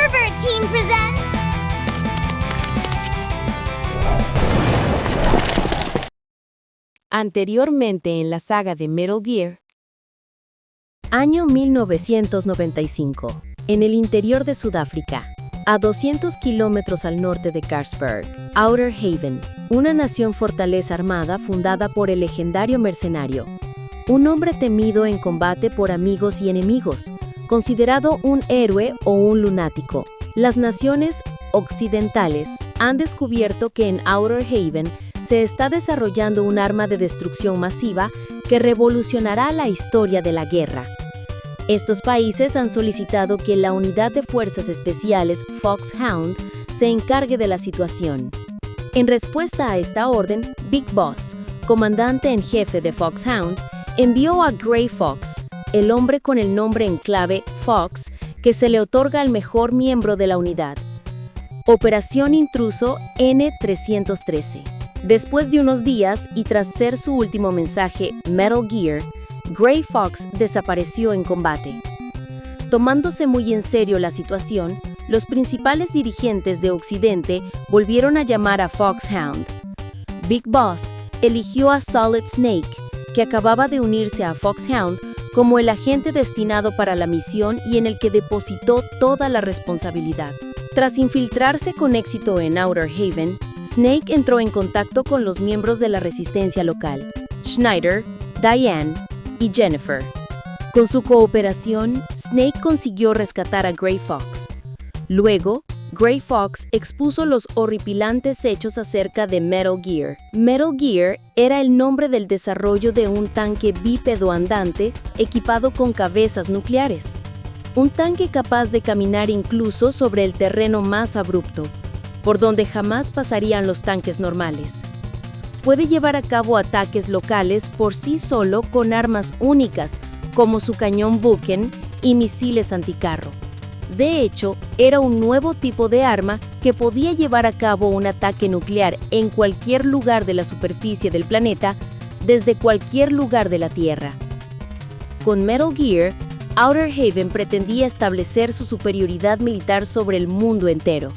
Pervert Team presents... Anteriormente en la saga de Metal Gear. Año 1995. En el interior de Sudáfrica, a 200 kilómetros al norte de Karlsberg, Outer Haven, una nación fortaleza armada fundada por el legendario mercenario, un hombre temido en combate por amigos y enemigos, considerado un héroe o un lunático. Las naciones occidentales han descubierto que en Outer Haven se está desarrollando un arma de destrucción masiva que revolucionará la historia de la guerra. Estos países han solicitado que la unidad de fuerzas especiales Foxhound se encargue de la situación. En respuesta a esta orden, Big Boss, comandante en jefe de Foxhound, envió a Grey Fox, el hombre con el nombre en clave Fox, que se le otorga al mejor miembro de la unidad. Operación Intruso N-313. Después de unos días y tras ser su último mensaje Metal Gear, Grey Fox desapareció en combate. Tomándose muy en serio la situación, los principales dirigentes de Occidente volvieron a llamar a Foxhound. Big Boss eligió a Solid Snake, que acababa de unirse a Foxhound, como el agente destinado para la misión y en el que depositó toda la responsabilidad. Tras infiltrarse con éxito en Outer Haven, Snake entró en contacto con los miembros de la resistencia local, Schneider, Diane y Jennifer. Con su cooperación, Snake consiguió rescatar a Grey Fox. Luego, Grey Fox expuso los horripilantes hechos acerca de Metal Gear. Metal Gear era el nombre del desarrollo de un tanque bípedo andante equipado con cabezas nucleares. Un tanque capaz de caminar incluso sobre el terreno más abrupto, por donde jamás pasarían los tanques normales. Puede llevar a cabo ataques locales por sí solo con armas únicas, como su cañón Buchen y misiles anticarro. De hecho, era un nuevo tipo de arma que podía llevar a cabo un ataque nuclear en cualquier lugar de la superficie del planeta, desde cualquier lugar de la Tierra. Con Metal Gear, Outer Haven pretendía establecer su superioridad militar sobre el mundo entero.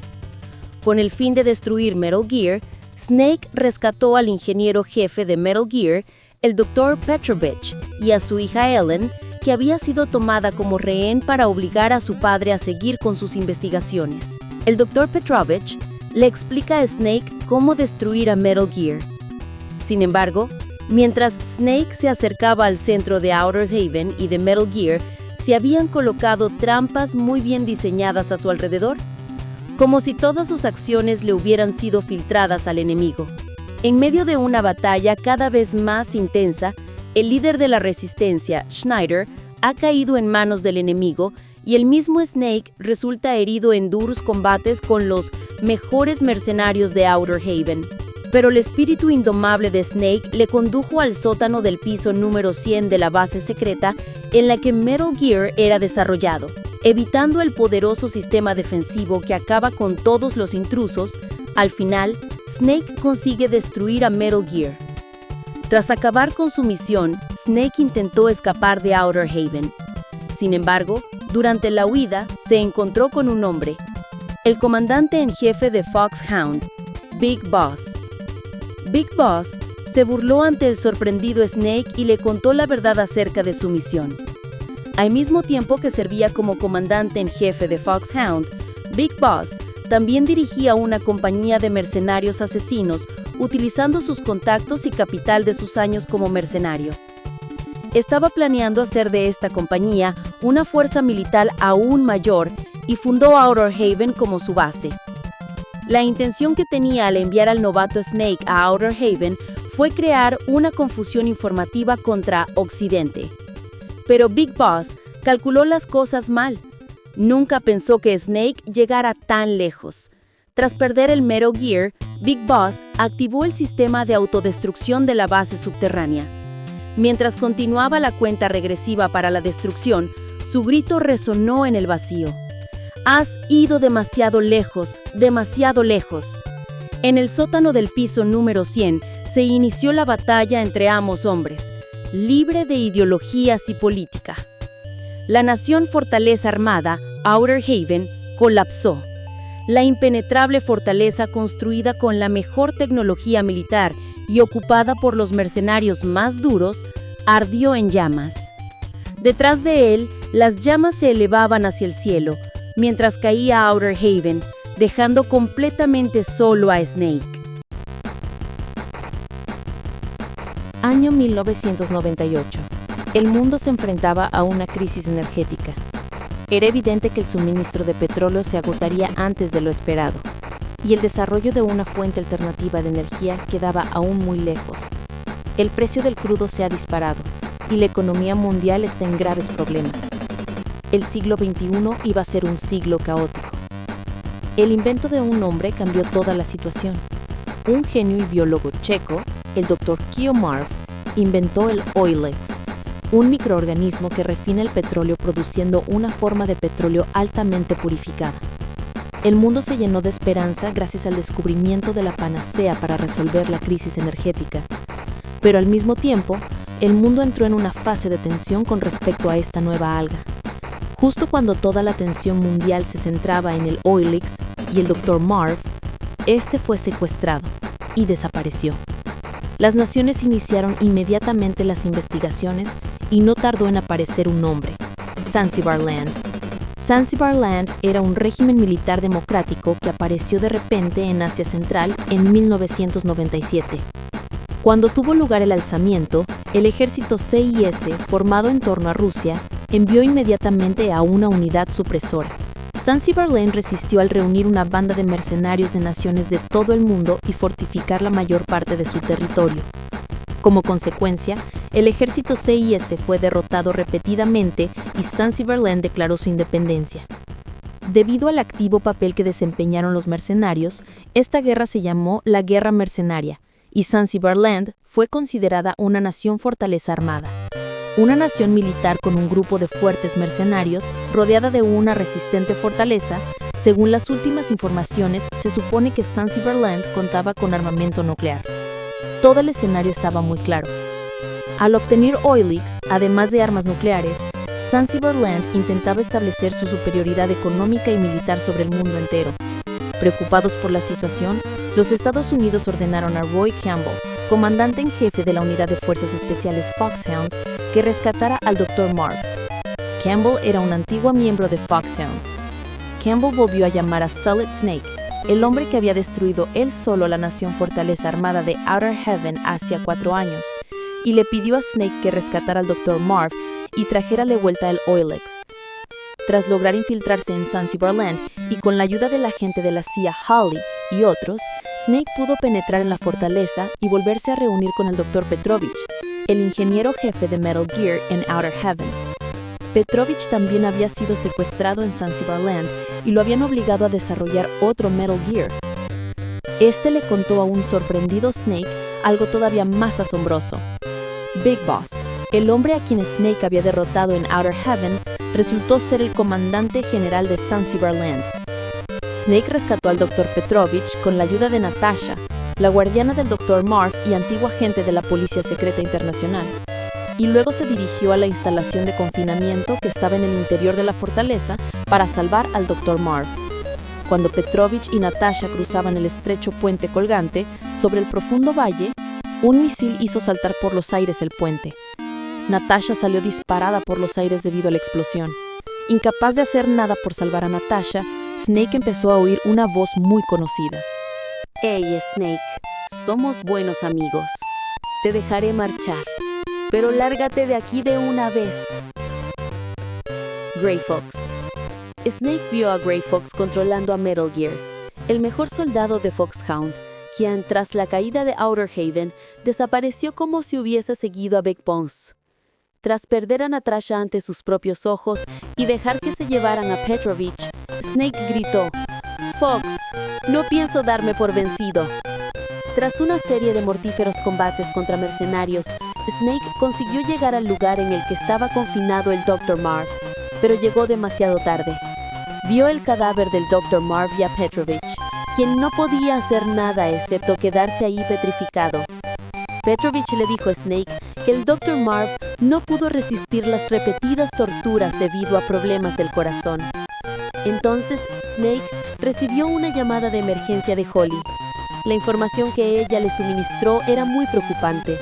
Con el fin de destruir Metal Gear, Snake rescató al ingeniero jefe de Metal Gear, el Dr. Petrovich, y a su hija Ellen, que había sido tomada como rehén para obligar a su padre a seguir con sus investigaciones. El Dr. Petrovich le explica a Snake cómo destruir a Metal Gear. Sin embargo, mientras Snake se acercaba al centro de Outer Haven y de Metal Gear, se habían colocado trampas muy bien diseñadas a su alrededor, como si todas sus acciones le hubieran sido filtradas al enemigo. En medio de una batalla cada vez más intensa, el líder de la resistencia, Schneider, ha caído en manos del enemigo y el mismo Snake resulta herido en duros combates con los mejores mercenarios de Outer Haven. Pero el espíritu indomable de Snake le condujo al sótano del piso número 100 de la base secreta en la que Metal Gear era desarrollado. Evitando el poderoso sistema defensivo que acaba con todos los intrusos, al final, Snake consigue destruir a Metal Gear. Tras acabar con su misión, Snake intentó escapar de Outer Haven. Sin embargo, durante la huida, se encontró con un hombre, el comandante en jefe de Foxhound, Big Boss. Big Boss se burló ante el sorprendido Snake y le contó la verdad acerca de su misión. Al mismo tiempo que servía como comandante en jefe de Foxhound, Big Boss también dirigía una compañía de mercenarios asesinos utilizando sus contactos y capital de sus años como mercenario. Estaba planeando hacer de esta compañía una fuerza militar aún mayor y fundó Outer Haven como su base. La intención que tenía al enviar al novato Snake a Outer Haven fue crear una confusión informativa contra Occidente. Pero Big Boss calculó las cosas mal. Nunca pensó que Snake llegara tan lejos. Tras perder el Metal Gear, Big Boss activó el sistema de autodestrucción de la base subterránea. Mientras continuaba la cuenta regresiva para la destrucción, su grito resonó en el vacío. «Has ido demasiado lejos, demasiado lejos». En el sótano del piso número 100 se inició la batalla entre ambos hombres, libre de ideologías y política. La nación fortaleza armada, Outer Haven, colapsó. La impenetrable fortaleza, construida con la mejor tecnología militar y ocupada por los mercenarios más duros, ardió en llamas. Detrás de él, las llamas se elevaban hacia el cielo, mientras caía Outer Haven, dejando completamente solo a Snake. Año 1998. El mundo se enfrentaba a una crisis energética. Era evidente que el suministro de petróleo se agotaría antes de lo esperado, y el desarrollo de una fuente alternativa de energía quedaba aún muy lejos. El precio del crudo se ha disparado, y la economía mundial está en graves problemas. El siglo XXI iba a ser un siglo caótico. El invento de un hombre cambió toda la situación. Un genio y biólogo checo, el Dr. Marv, inventó el Oilex, un microorganismo que refina el petróleo produciendo una forma de petróleo altamente purificada. El mundo se llenó de esperanza gracias al descubrimiento de la panacea para resolver la crisis energética. Pero al mismo tiempo, el mundo entró en una fase de tensión con respecto a esta nueva alga. Justo cuando toda la atención mundial se centraba en el Oilex y el Dr. Marv, este fue secuestrado y desapareció. Las naciones iniciaron inmediatamente las investigaciones y no tardó en aparecer un nombre: Zanzibarland. Zanzibarland era un régimen militar democrático que apareció de repente en Asia Central en 1997. Cuando tuvo lugar el alzamiento, el ejército CIS, formado en torno a Rusia, envió inmediatamente a una unidad supresora. Zanzibarland resistió al reunir una banda de mercenarios de naciones de todo el mundo y fortificar la mayor parte de su territorio. Como consecuencia, el ejército CIS fue derrotado repetidamente y Zanzibarland declaró su independencia. Debido al activo papel que desempeñaron los mercenarios, esta guerra se llamó la Guerra Mercenaria, y Zanzibarland fue considerada una nación fortaleza armada. Una nación militar con un grupo de fuertes mercenarios, rodeada de una resistente fortaleza. Según las últimas informaciones, se supone que Zanzibarland contaba con armamento nuclear. Todo el escenario estaba muy claro. Al obtener Oilex, además de armas nucleares, Zanzibarland intentaba establecer su superioridad económica y militar sobre el mundo entero. Preocupados por la situación, los Estados Unidos ordenaron a Roy Campbell, comandante en jefe de la Unidad de Fuerzas Especiales Foxhound, que rescatara al Dr. Marv. Campbell era un antiguo miembro de Foxhound. Campbell volvió a llamar a Solid Snake, el hombre que había destruido él solo la nación fortaleza armada de Outer Haven hacía 4 años, y le pidió a Snake que rescatara al Dr. Marv y trajera de vuelta el Oilex. Tras lograr infiltrarse en Zanzibarland y con la ayuda del agente de la CIA Hawley y otros, Snake pudo penetrar en la fortaleza y volverse a reunir con el Dr. Petrovich, el ingeniero jefe de Metal Gear en Outer Haven. Petrovich también había sido secuestrado en Zanzibarland y lo habían obligado a desarrollar otro Metal Gear. Este le contó a un sorprendido Snake algo todavía más asombroso. Big Boss, el hombre a quien Snake había derrotado en Outer Haven, resultó ser el comandante general de Zanzibarland. Snake rescató al Dr. Petrovich con la ayuda de Natasha, la guardiana del Dr. Marv y antigua agente de la Policía Secreta Internacional, y luego se dirigió a la instalación de confinamiento que estaba en el interior de la fortaleza para salvar al Dr. Marv. Cuando Petrovich y Natasha cruzaban el estrecho puente colgante sobre el profundo valle, un misil hizo saltar por los aires el puente. Natasha salió disparada por los aires debido a la explosión. Incapaz de hacer nada por salvar a Natasha, Snake empezó a oír una voz muy conocida. Hey, Snake, somos buenos amigos. Te dejaré marchar, pero lárgate de aquí de una vez. Grey Fox. Snake vio a Grey Fox controlando a Metal Gear, el mejor soldado de Foxhound, quien, tras la caída de Outer Haven, desapareció como si hubiese seguido a Big Boss. Tras perder a Natasha ante sus propios ojos y dejar que se llevaran a Petrovich, Snake gritó: «Fox, no pienso darme por vencido». Tras una serie de mortíferos combates contra mercenarios, Snake consiguió llegar al lugar en el que estaba confinado el Dr. Marv, pero llegó demasiado tarde. Vio el cadáver del Dr. Marv y a Petrovich, quien no podía hacer nada excepto quedarse ahí petrificado. Petrovich le dijo a Snake que el Dr. Marv no pudo resistir las repetidas torturas debido a problemas del corazón. Entonces, Snake recibió una llamada de emergencia de Holly. La información que ella le suministró era muy preocupante.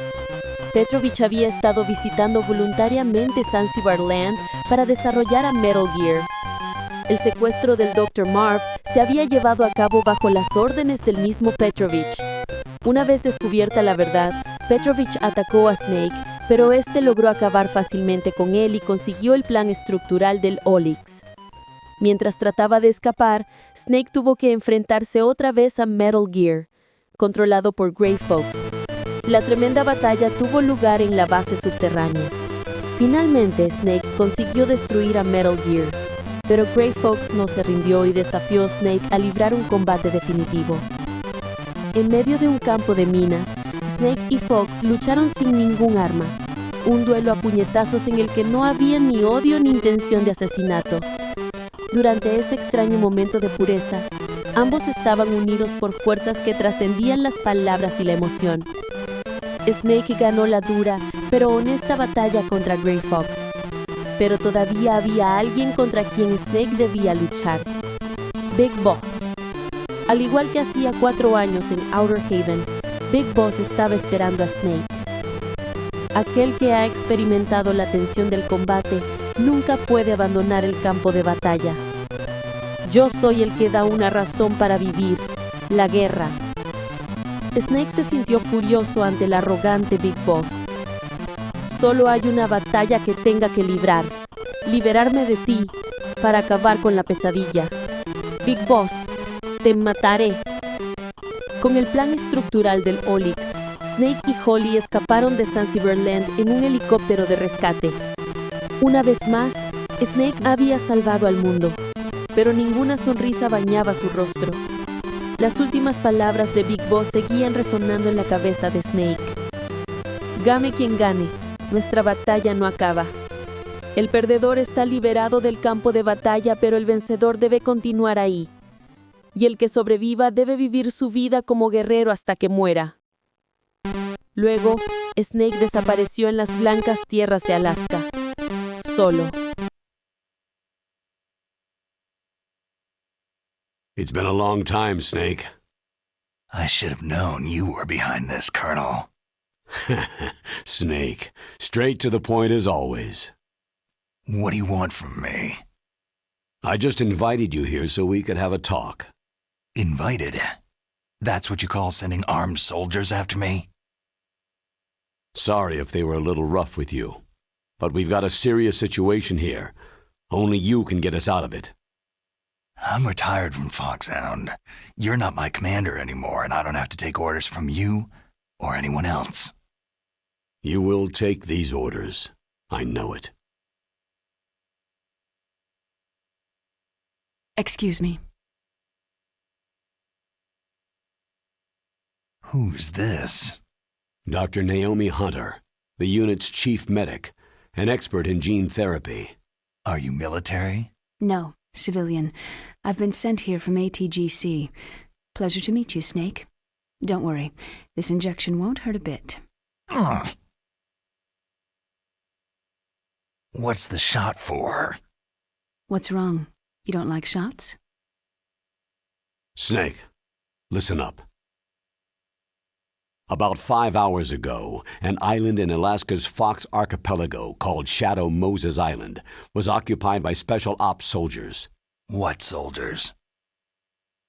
Petrovich había estado visitando voluntariamente Zanzibar Land para desarrollar a Metal Gear. El secuestro del Dr. Marv se había llevado a cabo bajo las órdenes del mismo Petrovich. Una vez descubierta la verdad, Petrovich atacó a Snake, pero este logró acabar fácilmente con él y consiguió el plan estructural del Oryx. Mientras trataba de escapar, Snake tuvo que enfrentarse otra vez a Metal Gear, controlado por Grey Fox. La tremenda batalla tuvo lugar en la base subterránea. Finalmente, Snake consiguió destruir a Metal Gear, pero Grey Fox no se rindió y desafió a Snake a librar un combate definitivo. En medio de un campo de minas, Snake y Fox lucharon sin ningún arma. Un duelo a puñetazos en el que no había ni odio ni intención de asesinato. Durante ese extraño momento de pureza, ambos estaban unidos por fuerzas que trascendían las palabras y la emoción. Snake ganó la dura, pero honesta batalla contra Grey Fox. Pero todavía había alguien contra quien Snake debía luchar. Big Boss. Al igual que hacía 4 años en Outer Haven, Big Boss estaba esperando a Snake. Aquel que ha experimentado la tensión del combate nunca puede abandonar el campo de batalla. Yo soy el que da una razón para vivir, la guerra. Snake se sintió furioso ante el arrogante Big Boss. Solo hay una batalla que tenga que librar, liberarme de ti, para acabar con la pesadilla. Big Boss, te mataré. Con el plan estructural del Oryx, Snake y Holly escaparon de Zanzibar Land en un helicóptero de rescate. Una vez más, Snake había salvado al mundo, pero ninguna sonrisa bañaba su rostro. Las últimas palabras de Big Boss seguían resonando en la cabeza de Snake. Gane quien gane, nuestra batalla no acaba. El perdedor está liberado del campo de batalla, pero el vencedor debe continuar ahí. Y el que sobreviva debe vivir su vida como guerrero hasta que muera. Luego, Snake desapareció en las blancas tierras de Alaska. Solo. It's been a long time, Snake. I should have known you were behind this, Colonel. Snake, straight to the point as always. What do you want from me? I just invited you here so we could have a talk. Invited? That's what you call sending armed soldiers after me? Sorry if they were a little rough with you, but we've got a serious situation here. Only you can get us out of it. I'm retired from Foxhound. You're not my commander anymore, and I don't have to take orders from you or anyone else. You will take these orders. I know it. Excuse me. Who's this? Dr. Naomi Hunter, the unit's chief medic, an expert in gene therapy. Are you military? No, civilian. I've been sent here from ATGC. Pleasure to meet you, Snake. Don't worry, this injection won't hurt a bit. What's the shot for? What's wrong? You don't like shots? Snake, listen up. About 5 hours ago, an island in Alaska's Fox Archipelago called Shadow Moses Island was occupied by Special Ops soldiers. What soldiers?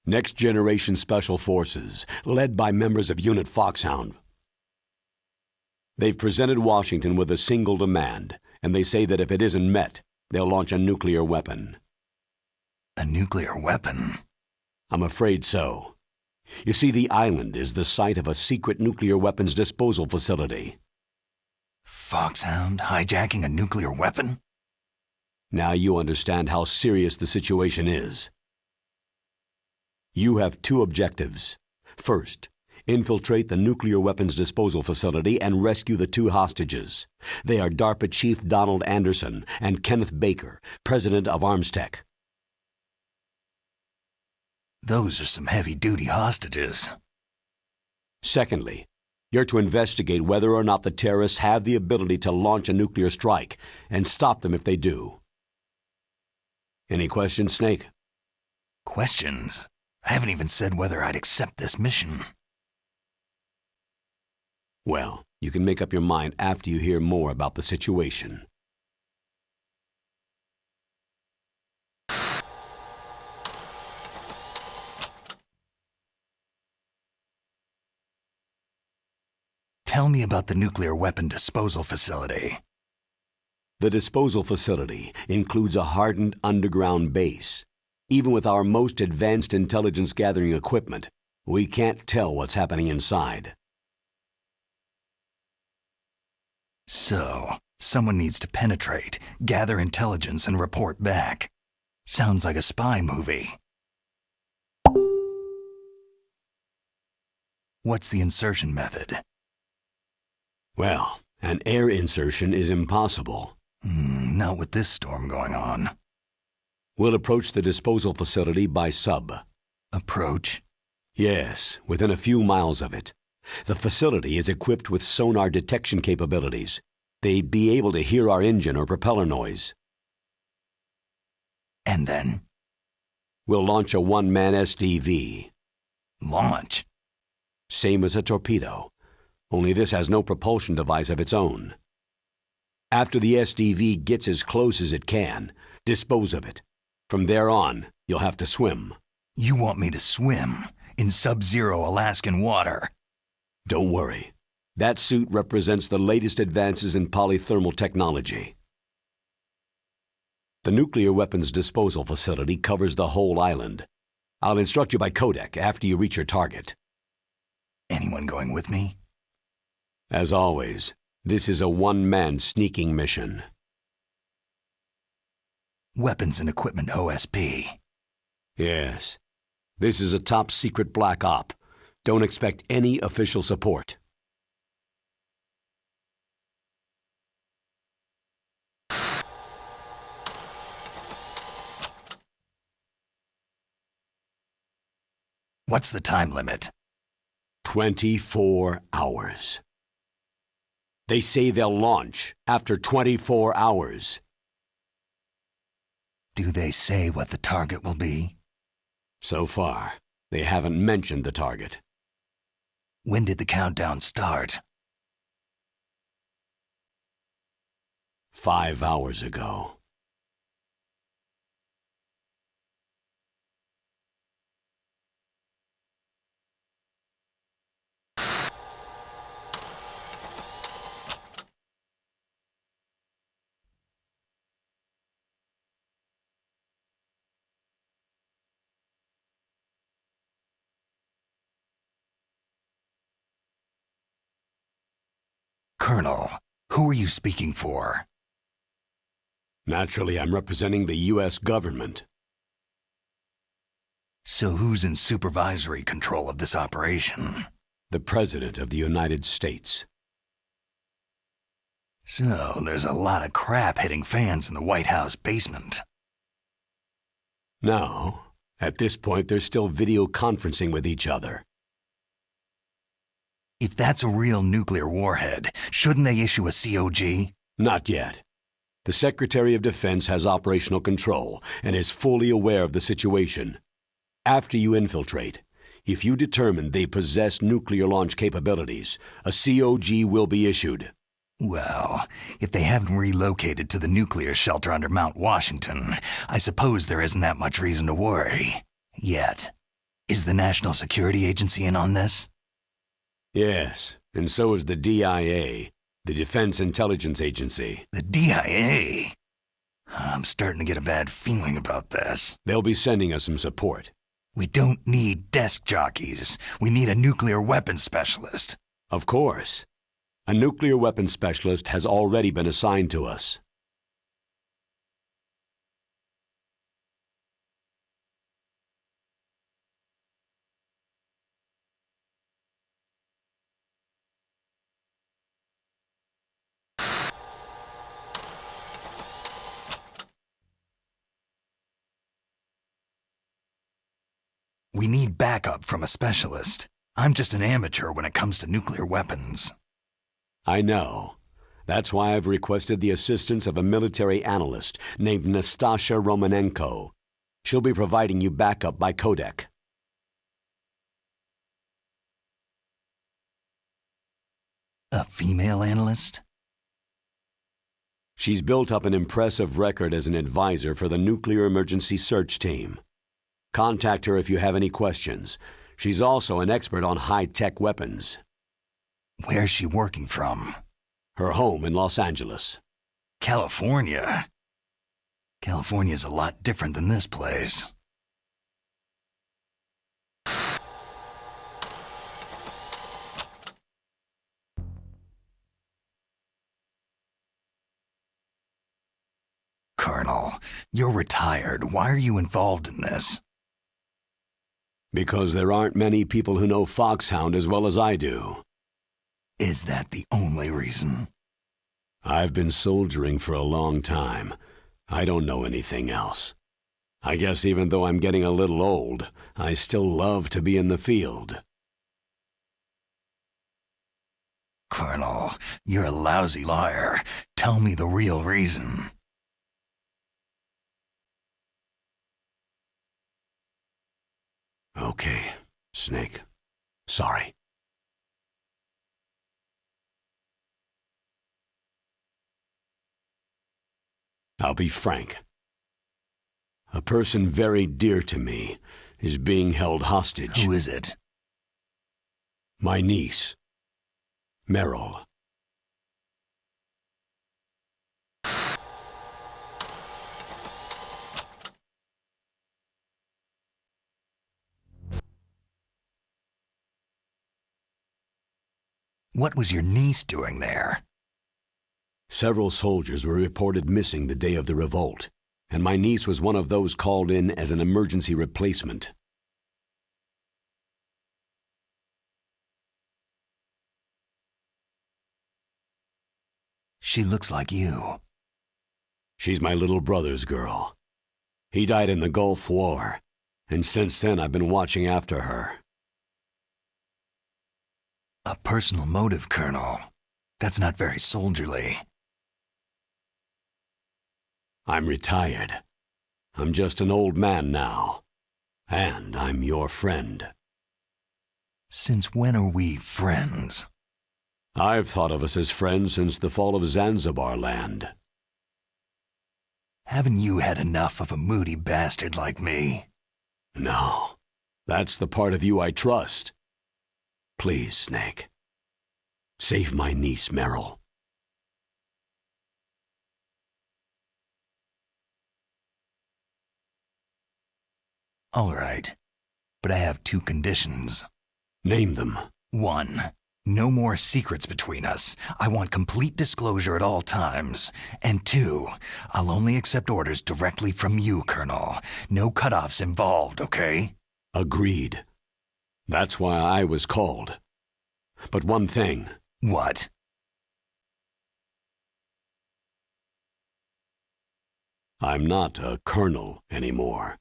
Next Generation Special Forces, led by members of Unit Foxhound. They've presented Washington with a single demand, and they say that if it isn't met, they'll launch a nuclear weapon. A nuclear weapon? I'm afraid so. You see, the island is the site of a secret nuclear weapons disposal facility. Foxhound hijacking a nuclear weapon? Now you understand how serious the situation is. You have 2 objectives. First, infiltrate the nuclear weapons disposal facility and rescue the 2 hostages. They are DARPA Chief Donald Anderson and Kenneth Baker, President of Armstech. Those are some heavy-duty hostages. Secondly, you're to investigate whether or not the terrorists have the ability to launch a nuclear strike and stop them if they do. Any questions, Snake? Questions? I haven't even said whether I'd accept this mission. Well, you can make up your mind after you hear more about the situation. Tell me about the nuclear weapon disposal facility. The disposal facility includes a hardened underground base. Even with our most advanced intelligence-gathering equipment, we can't tell what's happening inside. So, someone needs to penetrate, gather intelligence, and report back. Sounds like a spy movie. What's the insertion method? Well, an air insertion is impossible. Not with this storm going on. We'll approach the disposal facility by sub. Approach? Yes, within a few miles of it. The facility is equipped with sonar detection capabilities. They'd be able to hear our engine or propeller noise. And then? We'll launch a one-man SDV. Launch? Same as a torpedo, only this has no propulsion device of its own. After the SDV gets as close as it can, dispose of it. From there on, you'll have to swim. You want me to swim in sub-zero Alaskan water? Don't worry. That suit represents the latest advances in polythermal technology. The nuclear weapons disposal facility covers the whole island. I'll instruct you by codec after you reach your target. Anyone going with me? As always, this is a one-man sneaking mission. Weapons and equipment OSP. Yes. This is a top-secret black op. Don't expect any official support. What's the time limit? 24 hours. They say they'll launch after 24 hours. Do they say what the target will be? So far, they haven't mentioned the target. When did the countdown start? 5 hours ago. Colonel, who are you speaking for? Naturally, I'm representing the U.S. government. So who's in supervisory control of this operation? The President of the United States. So there's a lot of crap hitting fans in the White House basement. No, at this point they're still video conferencing with each other. If that's a real nuclear warhead, shouldn't they issue a COG? Not yet. The Secretary of Defense has operational control and is fully aware of the situation. After you infiltrate, if you determine they possess nuclear launch capabilities, a COG will be issued. Well, if they haven't relocated to the nuclear shelter under Mount Washington, I suppose there isn't that much reason to worry. Yet. Is the National Security Agency in on this? Yes, and so is the DIA, the Defense Intelligence Agency. The DIA? I'm starting to get a bad feeling about this. They'll be sending us some support. We don't need desk jockeys. We need a nuclear weapons specialist. Of course. A nuclear weapons specialist has already been assigned to us. We need backup from a specialist. I'm just an amateur when it comes to nuclear weapons. I know. That's why I've requested the assistance of a military analyst named Nastasha Romanenko. She'll be providing you backup by codec. A female analyst? She's built up an impressive record as an advisor for the Nuclear Emergency Search Team. Contact her if you have any questions. She's also an expert on high-tech weapons. Where's she working from? Her home in Los Angeles. California? California's a lot different than this place. Colonel, you're retired. Why are you involved in this? Because there aren't many people who know Foxhound as well as I do. Is that the only reason? I've been soldiering for a long time. I don't know anything else. I guess even though I'm getting a little old, I still love to be in the field. Colonel, you're a lousy liar. Tell me the real reason. Okay, Snake. Sorry. I'll be frank. A person very dear to me is being held hostage. Who is it? My niece, Meryl. What was your niece doing there? Several soldiers were reported missing the day of the revolt, and my niece was one of those called in as an emergency replacement. She looks like you. She's my little brother's girl. He died in the Gulf War, and since then I've been watching after her. A personal motive, Colonel. That's not very soldierly. I'm retired. I'm just an old man now. And I'm your friend. Since when are we friends? I've thought of us as friends since the fall of Zanzibar land. Haven't you had enough of a moody bastard like me? No. That's the part of you I trust. Please, Snake. Save my niece, Meryl. All right. But I have two conditions. Name them. 1. No more secrets between us. I want complete disclosure at all times. And 2, I'll only accept orders directly from you, Colonel. No cutoffs involved, okay? Agreed. That's why I was called. But one thing. What? I'm not a colonel anymore.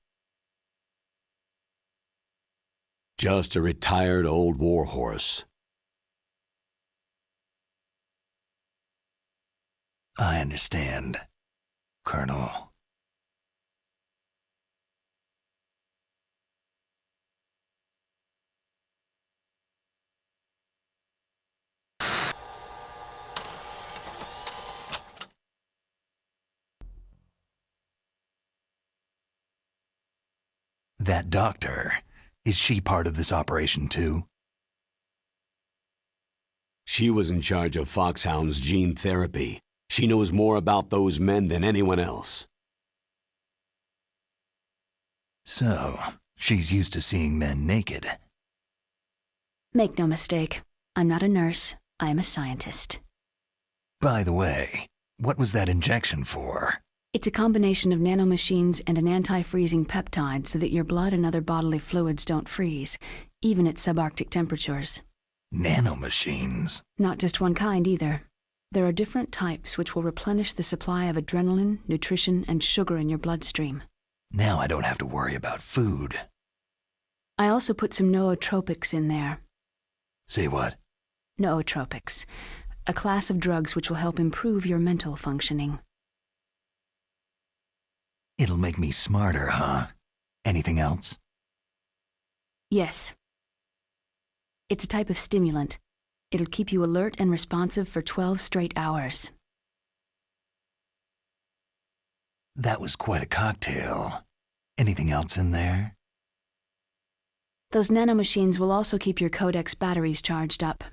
Just a retired old warhorse. I understand, Colonel. That doctor, is she part of this operation too? She was in charge of Foxhound's gene therapy. She knows more about those men than anyone else. So, she's used to seeing men naked. Make no mistake, I'm not a nurse, I am a scientist. By the way, what was that injection for? It's a combination of nanomachines and an anti-freezing peptide so that your blood and other bodily fluids don't freeze, even at subarctic temperatures. Nanomachines? Not just one kind either. There are different types which will replenish the supply of adrenaline, nutrition, and sugar in your bloodstream. Now I don't have to worry about food. I also put some nootropics in there. Say what? Nootropics, a class of drugs which will help improve your mental functioning. It'll make me smarter, huh? Anything else? Yes. It's a type of stimulant. It'll keep you alert and responsive for 12 straight hours. That was quite a cocktail. Anything else in there? Those nanomachines will also keep your codec's batteries charged up.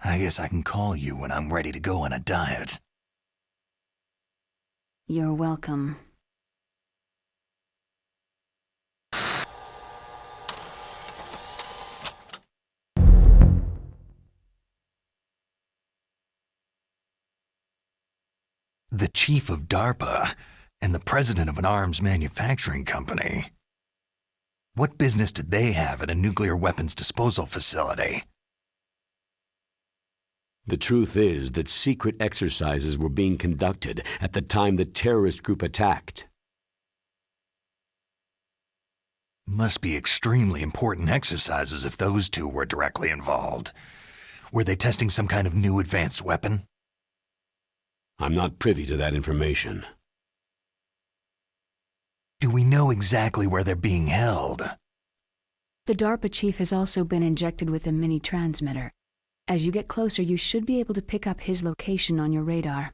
I guess I can call you when I'm ready to go on a diet. You're welcome. The chief of DARPA and the president of an arms manufacturing company. What business did they have at a nuclear weapons disposal facility? The truth is that secret exercises were being conducted at the time the terrorist group attacked. Must be extremely important exercises if those two were directly involved. Were they testing some kind of new advanced weapon? I'm not privy to that information. Do we know exactly where they're being held? The DARPA chief has also been injected with a mini transmitter. As you get closer, you should be able to pick up his location on your radar.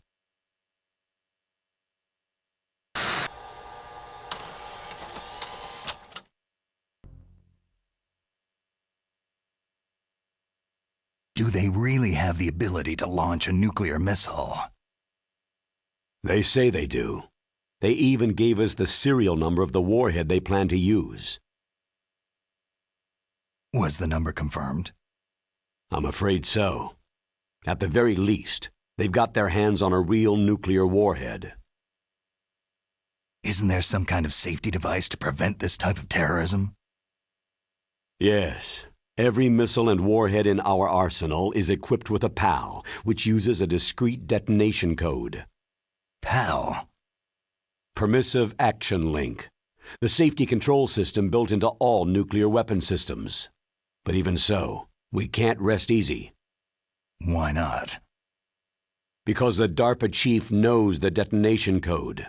Do they really have the ability to launch a nuclear missile? They say they do. They even gave us the serial number of the warhead they plan to use. Was the number confirmed? I'm afraid so. At the very least, they've got their hands on a real nuclear warhead. Isn't there some kind of safety device to prevent this type of terrorism? Yes. Every missile and warhead in our arsenal is equipped with a PAL, which uses a discrete detonation code. PAL? Permissive Action Link. The safety control system built into all nuclear weapon systems. But even so, we can't rest easy. Why not? Because the DARPA chief knows the detonation code.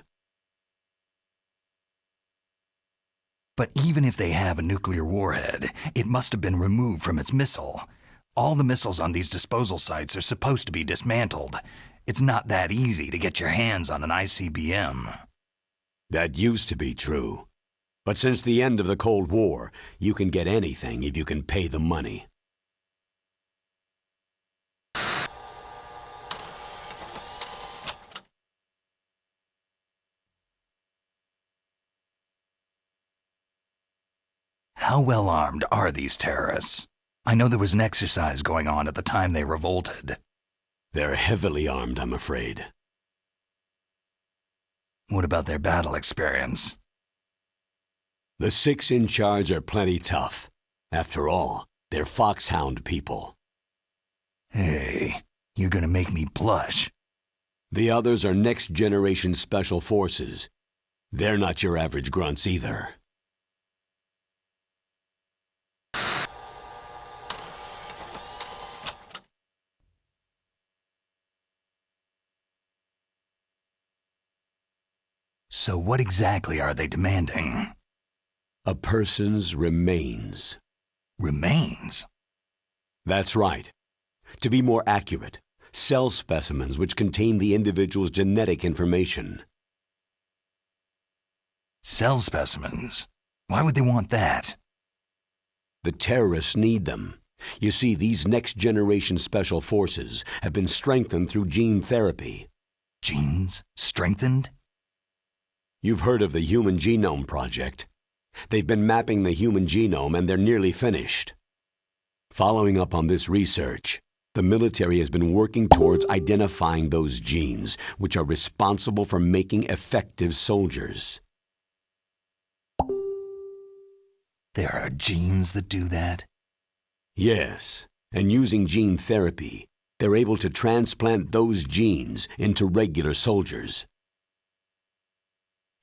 But even if they have a nuclear warhead, it must have been removed from its missile. All the missiles on these disposal sites are supposed to be dismantled. It's not that easy to get your hands on an ICBM. That used to be true. But since the end of the Cold War, you can get anything if you can pay the money. How well armed are these terrorists? I know there was an exercise going on at the time they revolted. They're heavily armed, I'm afraid. What about their battle experience? The 6 in charge are plenty tough. After all, they're foxhound people. Hey, you're gonna make me blush. The others are next-generation special forces. They're not your average grunts either. So what exactly are they demanding? A person's remains. Remains? That's right. To be more accurate, cell specimens which contain the individual's genetic information. Cell specimens? Why would they want that? The terrorists need them. You see, these next-generation special forces have been strengthened through gene therapy. Genes? Strengthened? You've heard of the Human Genome Project. They've been mapping the human genome and they're nearly finished. Following up on this research, the military has been working towards identifying those genes which are responsible for making effective soldiers. There are genes that do that? Yes, and using gene therapy, they're able to transplant those genes into regular soldiers.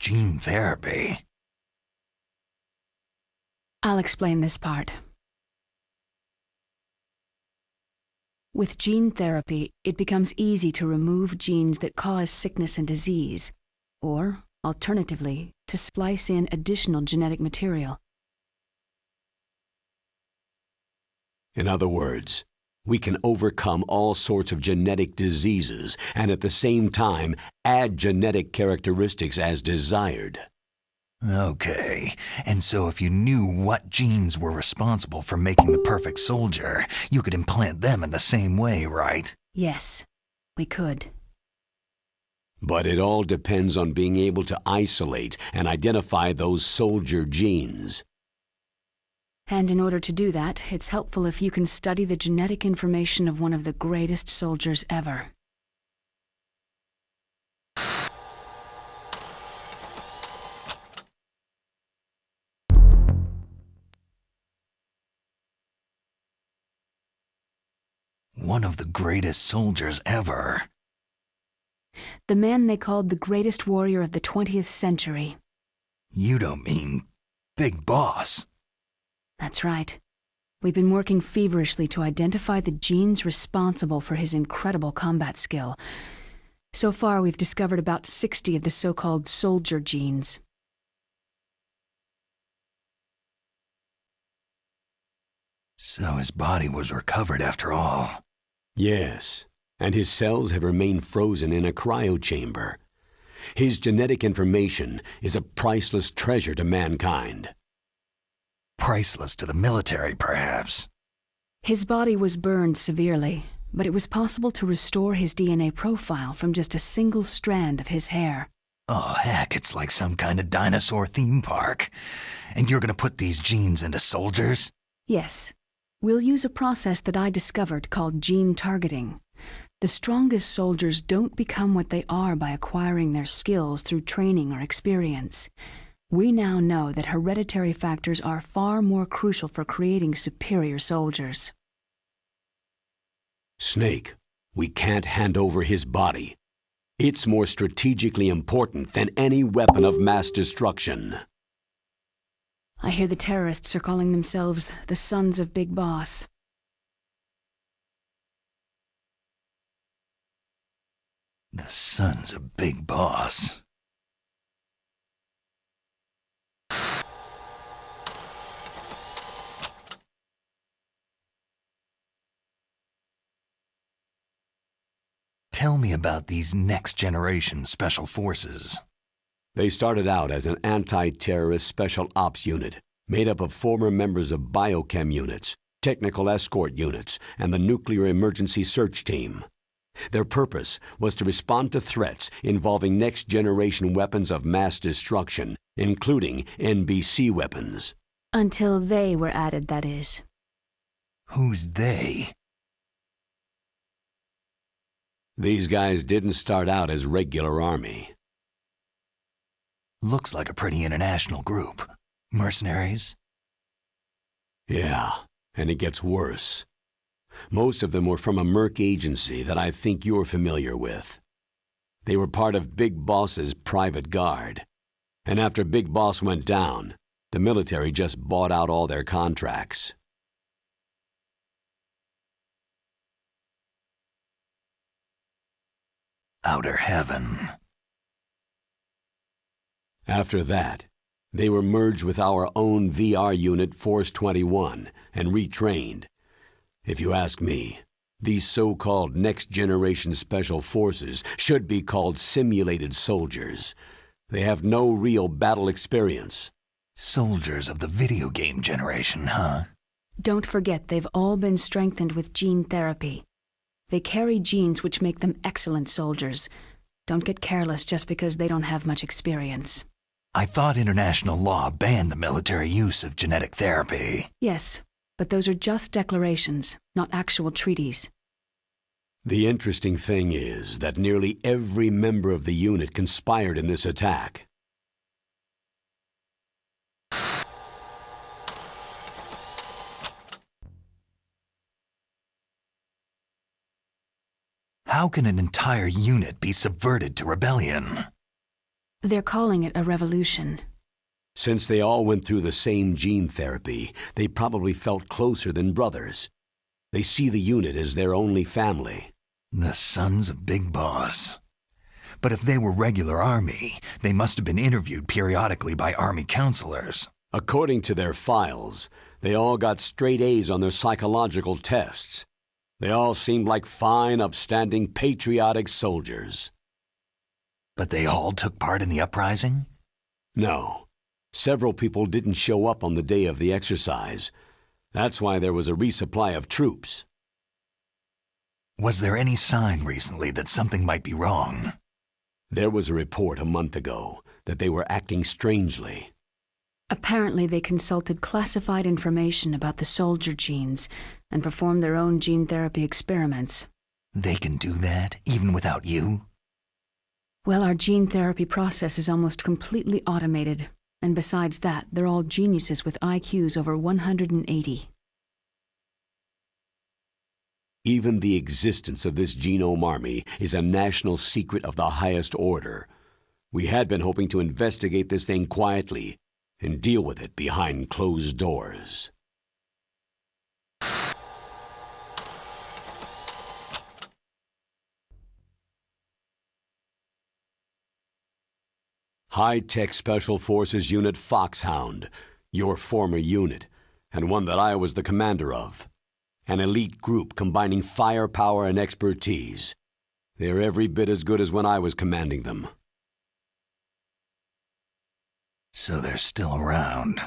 Gene therapy? I'll explain this part. With gene therapy, it becomes easy to remove genes that cause sickness and disease, or Alternatively, to splice in additional genetic material. In other words, we can overcome all sorts of genetic diseases and at the same time add genetic characteristics as desired. Okay, and so if you knew what genes were responsible for making the perfect soldier, you could implant them in the same way, right? Yes, we could. But it all depends on being able to isolate and identify those soldier genes. And in order to do that, it's helpful if you can study the genetic information of one of the greatest soldiers ever. One of the greatest soldiers ever. The man they called the greatest warrior of the 20th century. You don't mean Big Boss? That's right. We've been working feverishly to identify the genes responsible for his incredible combat skill. So far, we've discovered about 60 of the so-called soldier genes. So his body was recovered after all. Yes, and his cells have remained frozen in a cryochamber. His genetic information is a priceless treasure to mankind. Priceless to the military, perhaps. His body was burned severely, but it was possible to restore his DNA profile from just a single strand of his hair. Oh, heck, it's like some kind of dinosaur theme park. And you're gonna put these genes into soldiers? Yes. We'll use a process that I discovered called gene targeting. The strongest soldiers don't become what they are by acquiring their skills through training or experience. We now know that hereditary factors are far more crucial for creating superior soldiers. Snake, we can't hand over his body. It's more strategically important than any weapon of mass destruction. I hear the terrorists are calling themselves the Sons of Big Boss. The Sons of Big Boss. Tell me about these next-generation special forces. They started out as an anti-terrorist special ops unit, made up of former members of biochem units, technical escort units, and the nuclear emergency search team. Their purpose was to respond to threats involving next-generation weapons of mass destruction, including NBC weapons. Until they were added, that is. Who's they? These guys didn't start out as regular army. Looks like a pretty international group. Mercenaries? Yeah, and it gets worse. Most of them were from a merc agency that I think you're familiar with. They were part of Big Boss's private guard. And after Big Boss went down, the military just bought out all their contracts. Outer Heaven. After that, they were merged with our own VR unit Force 21 and retrained. If you ask me, these so-called next-generation special forces should be called simulated soldiers. They have no real battle experience. Soldiers of the video game generation, huh? Don't forget they've all been strengthened with gene therapy. They carry genes which make them excellent soldiers. Don't get careless just because they don't have much experience. I thought international law banned the military use of genetic therapy. Yes, but those are just declarations, not actual treaties. The interesting thing is that nearly every member of the unit conspired in this attack. How can an entire unit be subverted to rebellion? They're calling it a revolution. Since they all went through the same gene therapy, they probably felt closer than brothers. They see the unit as their only family. The Sons of Big Boss. But if they were regular Army, they must have been interviewed periodically by Army counselors. According to their files, they all got straight A's on their psychological tests. They all seemed like fine, upstanding, patriotic soldiers. But they all took part in the uprising? No. Several people didn't show up on the day of the exercise. That's why there was a resupply of troops. Was there any sign recently that something might be wrong? There was a report a month ago that they were acting strangely. Apparently, they consulted classified information about the soldier genes and performed their own gene therapy experiments. They can do that, even without you? Well, our gene therapy process is almost completely automated. And besides that, they're all geniuses with IQs over 180. Even the existence of this genome army is a national secret of the highest order. We had been hoping to investigate this thing quietly and deal with it behind closed doors. High-Tech Special Forces Unit Foxhound, your former unit, and one that I was the commander of. An elite group combining firepower and expertise. They're every bit as good as when I was commanding them. So they're still around.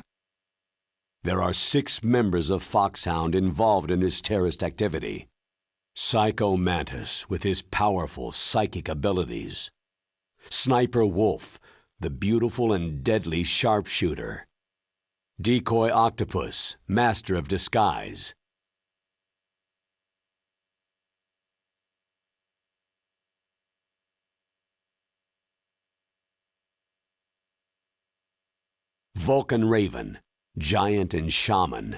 There are 6 members of Foxhound involved in this terrorist activity. Psycho Mantis, with his powerful psychic abilities. Sniper Wolf, the beautiful and deadly sharpshooter. Decoy Octopus, master of disguise. Vulcan Raven, giant and shaman.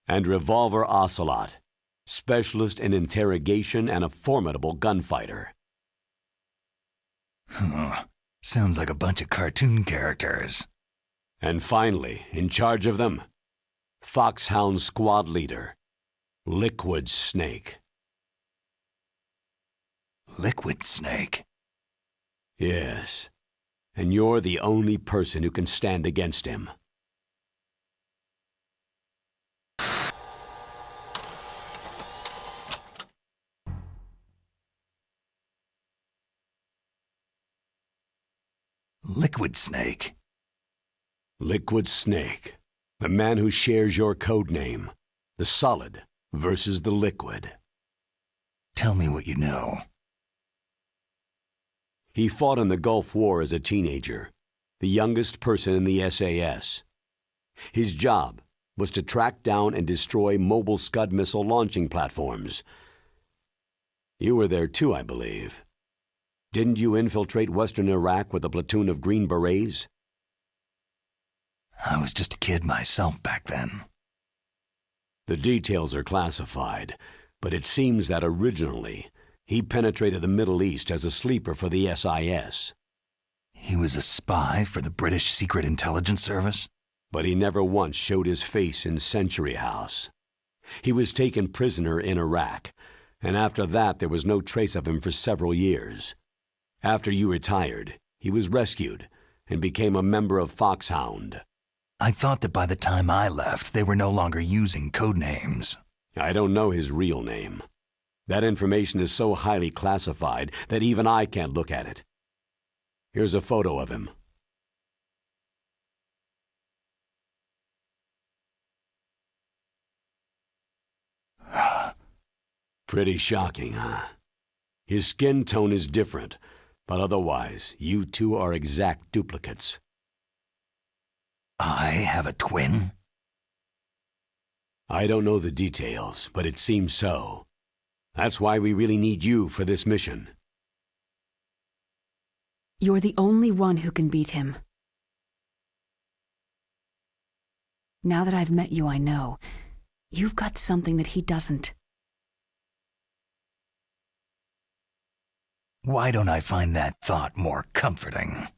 And Revolver Ocelot, specialist in interrogation and a formidable gunfighter. Sounds like a bunch of cartoon characters. And finally, in charge of them, Foxhound Squad Leader, Liquid Snake. Liquid Snake? Yes, and you're the only person who can stand against him. Liquid Snake? Liquid Snake, the man who shares your code name, the solid versus the liquid. Tell me what you know. He fought in the Gulf War as a teenager, the youngest person in the SAS. His job was to track down and destroy mobile Scud missile launching platforms. You were there too, I believe. Didn't you infiltrate western Iraq with a platoon of Green Berets? I was just a kid myself back then. The details are classified, but it seems that originally he penetrated the Middle East as a sleeper for the SIS. He was a spy for the British Secret Intelligence Service? But he never once showed his face in Century House. He was taken prisoner in Iraq, and after that there was no trace of him for several years. After you retired, he was rescued and became a member of Foxhound. I thought that by the time I left, they were no longer using code names. I don't know his real name. That information is so highly classified that even I can't look at it. Here's a photo of him. Pretty shocking, huh? His skin tone is different, but otherwise, you two are exact duplicates. I have a twin? I don't know the details, but it seems so. That's why we really need you for this mission. You're the only one who can beat him. Now that I've met you, I know. You've got something that he doesn't. Why don't I find that thought more comforting?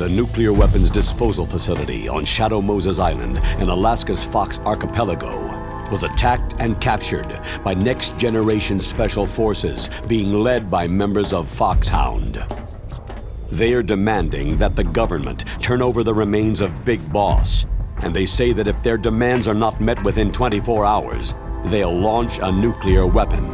The nuclear weapons disposal facility on Shadow Moses Island in Alaska's Fox Archipelago was attacked and captured by next-generation special forces being led by members of Foxhound. They are demanding that the government turn over the remains of Big Boss, and they say that if their demands are not met within 24 hours, they'll launch a nuclear weapon.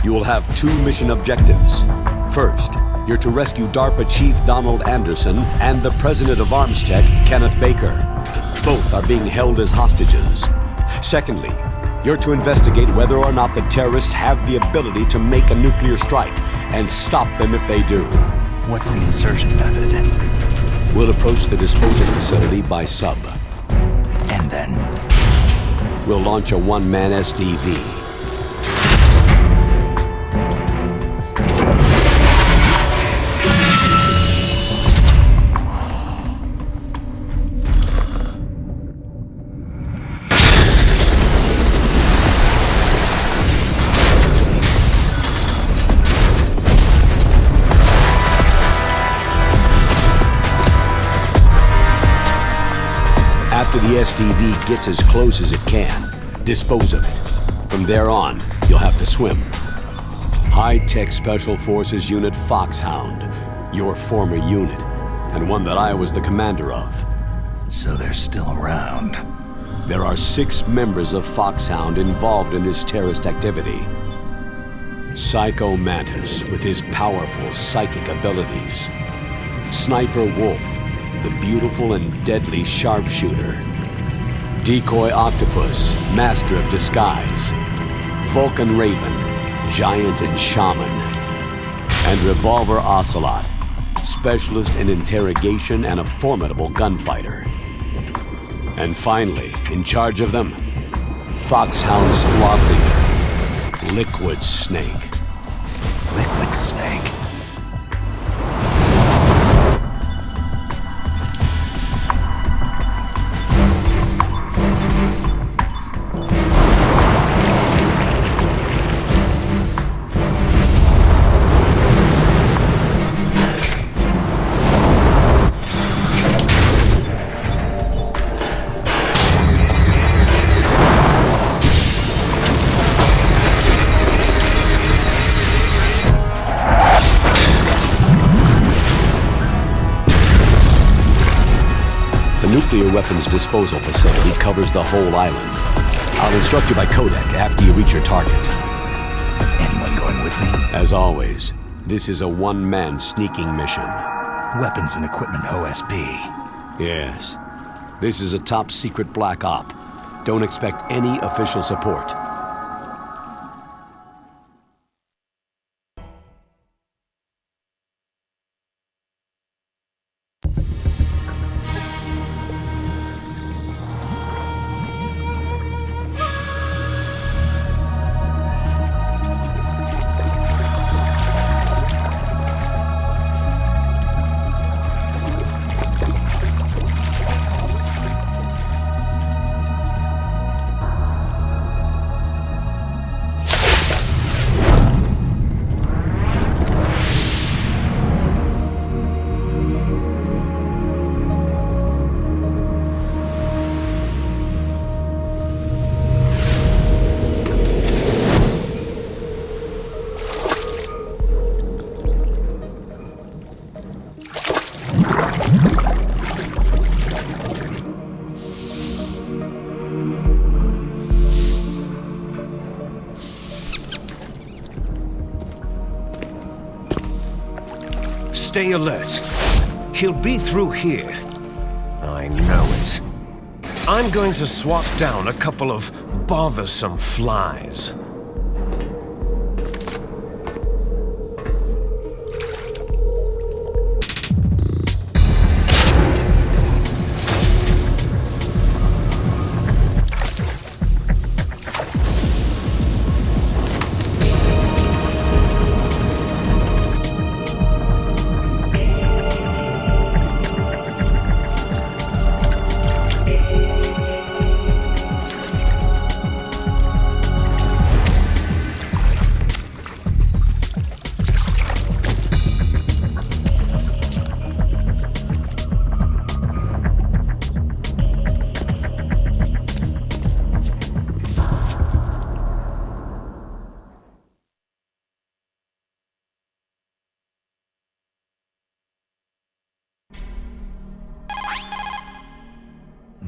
You will have two mission objectives. First, you're to rescue DARPA Chief Donald Anderson and the President of Arms Tech, Kenneth Baker. Both are being held as hostages. Secondly, you're to investigate whether or not the terrorists have the ability to make a nuclear strike and stop them if they do. What's the insertion method? We'll approach the disposal facility by sub. And then? We'll launch a one-man SDV. After the SDV gets as close as it can, dispose of it. From there on, you'll have to swim. High-Tech Special Forces Unit Foxhound, your former unit, and one that I was the commander of. So they're still around. There are 6 members of Foxhound involved in this terrorist activity. Psycho Mantis, with his powerful psychic abilities. Sniper Wolf, the beautiful and deadly sharpshooter. Decoy Octopus, master of disguise. Vulcan Raven, giant and shaman. And Revolver Ocelot, specialist in interrogation and a formidable gunfighter. And finally, in charge of them, Foxhound squad leader, Liquid Snake. Liquid Snake. Nuclear weapons disposal facility covers the whole island. I'll instruct you by codec after you reach your target. Anyone going with me? As always, this is a one-man sneaking mission. Weapons and equipment OSP. Yes. This is a top-secret black op. Don't expect any official support. Stay alert. He'll be through here. I know it. I'm going to swat down a couple of bothersome flies.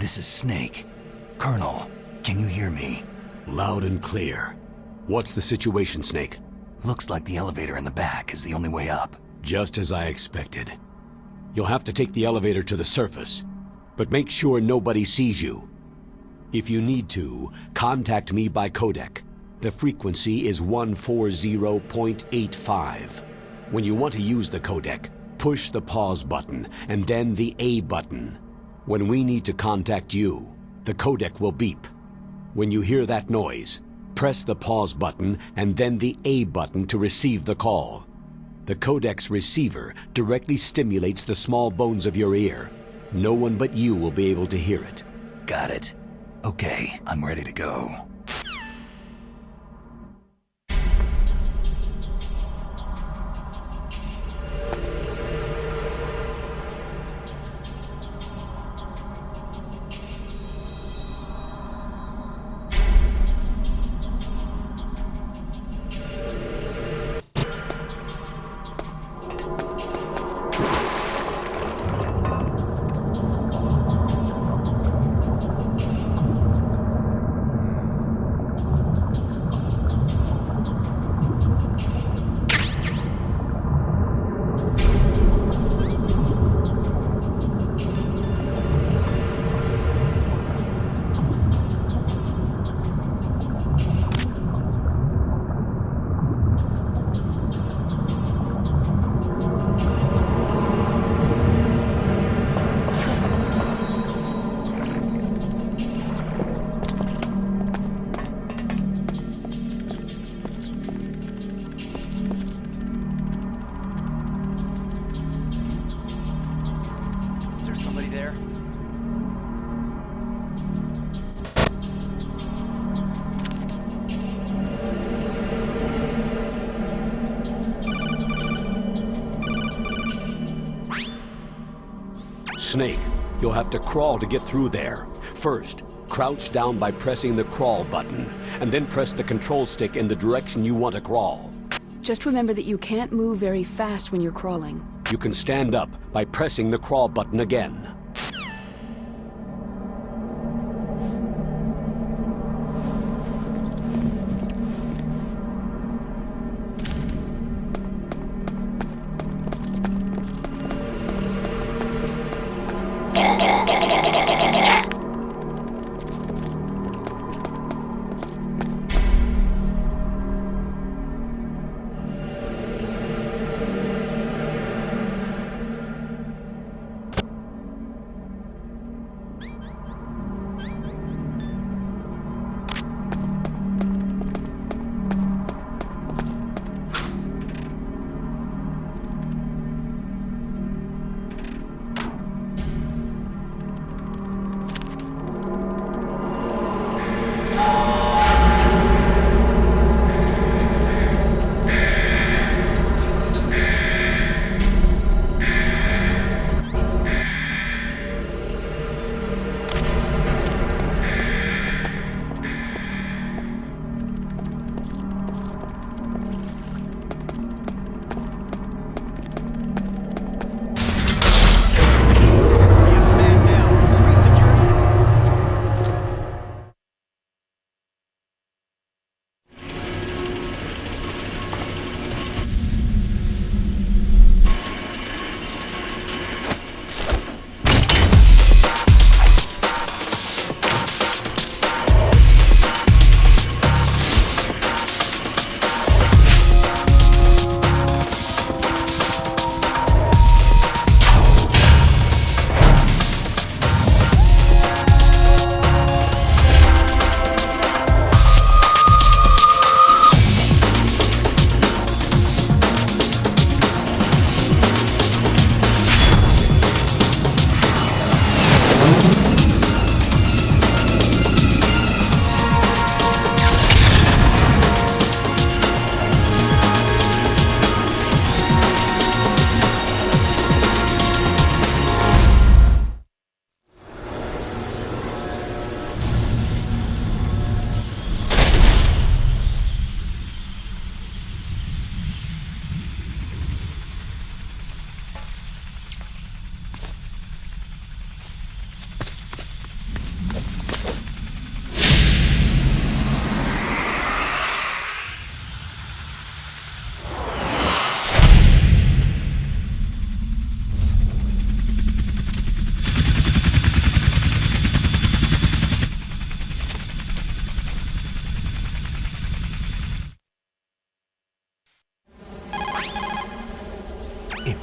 This is Snake. Colonel, can you hear me? Loud and clear. What's the situation, Snake? Looks like the elevator in the back is the only way up. Just as I expected. You'll have to take the elevator to the surface, but make sure nobody sees you. If you need to, contact me by codec. The frequency is 140.85. When you want to use the codec, push the pause button and then the A button. When we need to contact you, the codec will beep. When you hear that noise, press the pause button and then the A button to receive the call. The codec's receiver directly stimulates the small bones of your ear. No one but you will be able to hear it. Got it. Okay, I'm ready to go. Snake, you'll have to crawl to get through there. First, crouch down by pressing the crawl button, and then press the control stick in the direction you want to crawl. Just remember that you can't move very fast when you're crawling. You can stand up by pressing the crawl button again.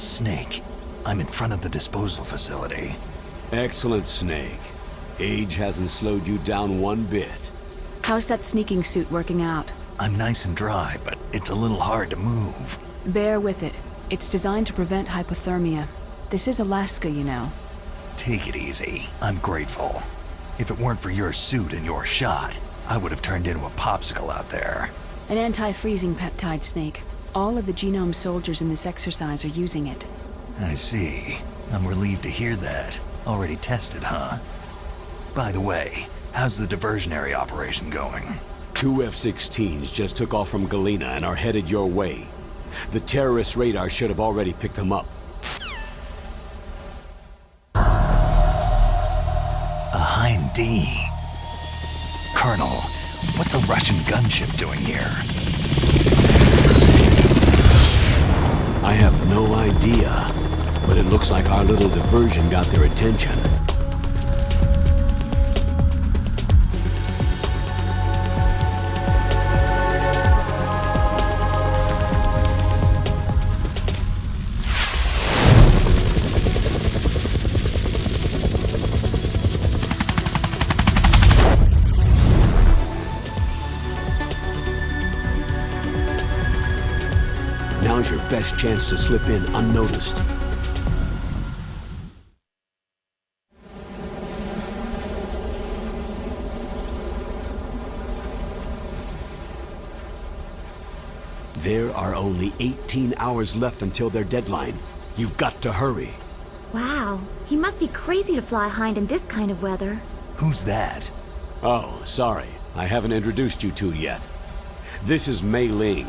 It's Snake. I'm in front of the disposal facility. Excellent, Snake. Age hasn't slowed you down one bit. How's that sneaking suit working out? I'm nice and dry, but it's a little hard to move. Bear with it. It's designed to prevent hypothermia. This is Alaska, you know. Take it easy. I'm grateful. If it weren't for your suit and your shot, I would have turned into a popsicle out there. An anti-freezing peptide, Snake. All of the genome soldiers in this exercise are using it. I see. I'm relieved to hear that. Already tested, huh? By the way, how's the diversionary operation going? 2 F-16s just took off from Galena and are headed your way. The terrorist radar should have already picked them up. A Hind D. Colonel, what's a Russian gunship doing here? I have no idea, but it looks like our little diversion got their attention. Now's your best chance to slip in unnoticed. There are only 18 hours left until their deadline. You've got to hurry. Wow, he must be crazy to fly Hind in this kind of weather. Who's that? Oh, sorry. I haven't introduced you to yet. This is Mei Ling.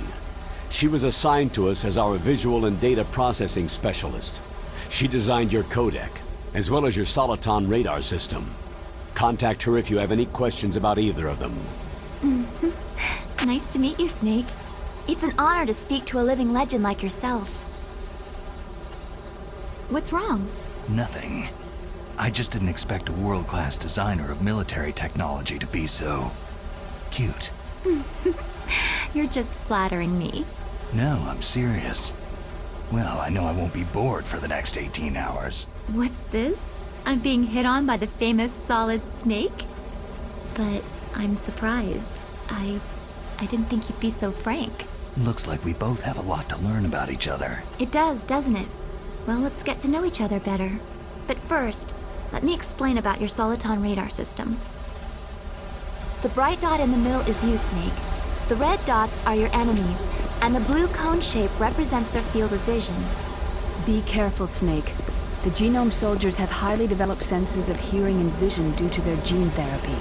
She was assigned to us as our visual and data processing specialist. She designed your codec, as well as your Soliton radar system. Contact her if you have any questions about either of them. Nice to meet you, Snake. It's an honor to speak to a living legend like yourself. What's wrong? Nothing. I just didn't expect a world-class designer of military technology to be so... cute. You're just flattering me. No, I'm serious. Well, I know I won't be bored for the next 18 hours. What's this? I'm being hit on by the famous Solid Snake? But I'm surprised. I didn't think you'd be so frank. Looks like we both have a lot to learn about each other. It does, doesn't it? Well, let's get to know each other better. But first, let me explain about your Soliton radar system. The bright dot in the middle is you, Snake. The red dots are your enemies, and the blue cone shape represents their field of vision. Be careful, Snake. The genome soldiers have highly developed senses of hearing and vision due to their gene therapy.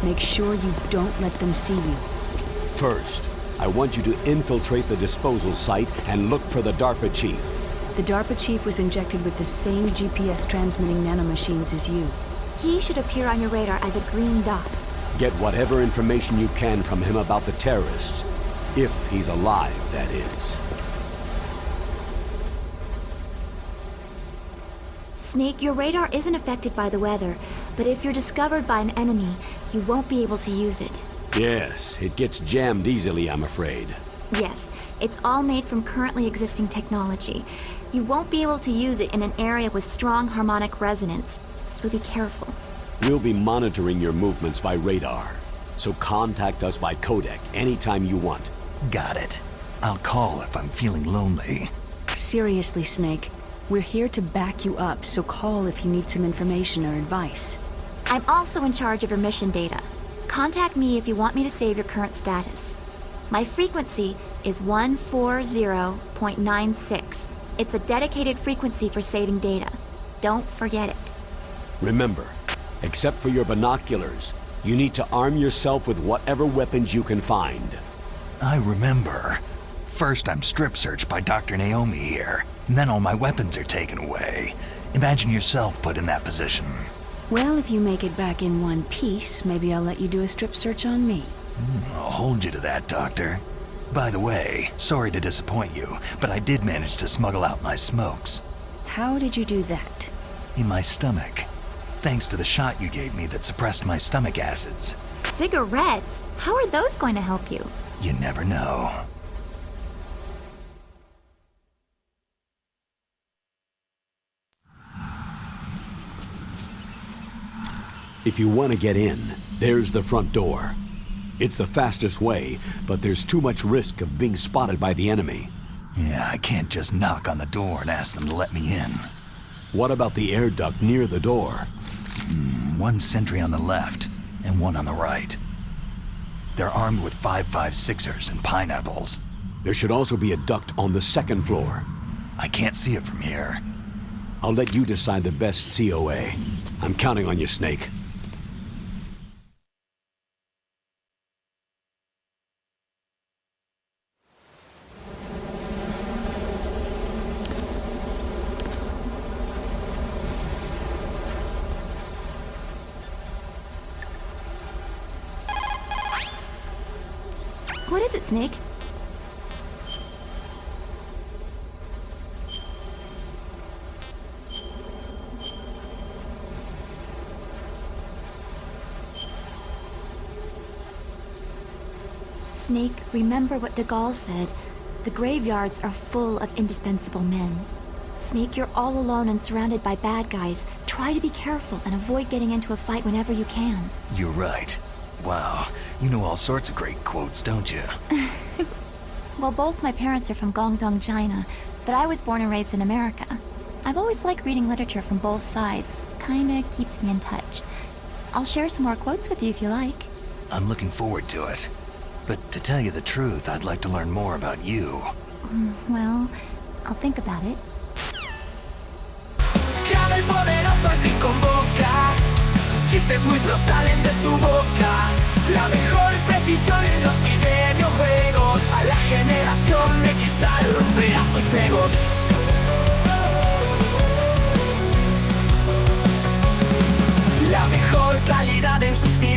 Make sure you don't let them see you. First, I want you to infiltrate the disposal site and look for the DARPA chief. The DARPA chief was injected with the same GPS transmitting nanomachines as you. He should appear on your radar as a green dot. Get whatever information you can from him about the terrorists. If he's alive, that is. Snake, your radar isn't affected by the weather, but if you're discovered by an enemy, you won't be able to use it. Yes, it gets jammed easily, I'm afraid. Yes, it's all made from currently existing technology. You won't be able to use it in an area with strong harmonic resonance, so be careful. We'll be monitoring your movements by radar, so contact us by codec anytime you want. Got it. I'll call if I'm feeling lonely. Seriously, Snake. We're here to back you up, so call if you need some information or advice. I'm also in charge of your mission data. Contact me if you want me to save your current status. My frequency is 140.96. It's a dedicated frequency for saving data. Don't forget it. Remember, except for your binoculars, you need to arm yourself with whatever weapons you can find. I remember. First I'm strip searched by Dr. Naomi here, and then all my weapons are taken away. Imagine yourself put in that position. Well, if you make it back in one piece, maybe I'll let you do a strip search on me. I'll hold you to that, Doctor. By the way, sorry to disappoint you, but I did manage to smuggle out my smokes. How did you do that? In my stomach. Thanks to the shot you gave me that suppressed my stomach acids. Cigarettes? How are those going to help you? You never know. If you want to get in, there's the front door. It's the fastest way, but there's too much risk of being spotted by the enemy. Yeah, I can't just knock on the door and ask them to let me in. What about the air duct near the door? One sentry on the left and one on the right. They're armed with 5.56ers and pineapples. There should also be a duct on the second floor. I can't see it from here. I'll let you decide the best COA. I'm counting on you, Snake. What is it, Snake? Snake, remember what de Gaulle said. The graveyards are full of indispensable men. Snake, you're all alone and surrounded by bad guys. Try to be careful and avoid getting into a fight whenever you can. You're right. Wow, you know all sorts of great quotes, don't you? Well, both my parents are from Guangdong, China, but I was born and raised in America. I've always liked reading literature from both sides. Kinda keeps me in touch. I'll share some more quotes with you if you like. I'm looking forward to it. But to tell you the truth, I'd like to learn more about you. Well, I'll think about it. Cada el poderoso al te convoca. Chistes muy pros salen de su boca. La mejor precisión en los videojuegos.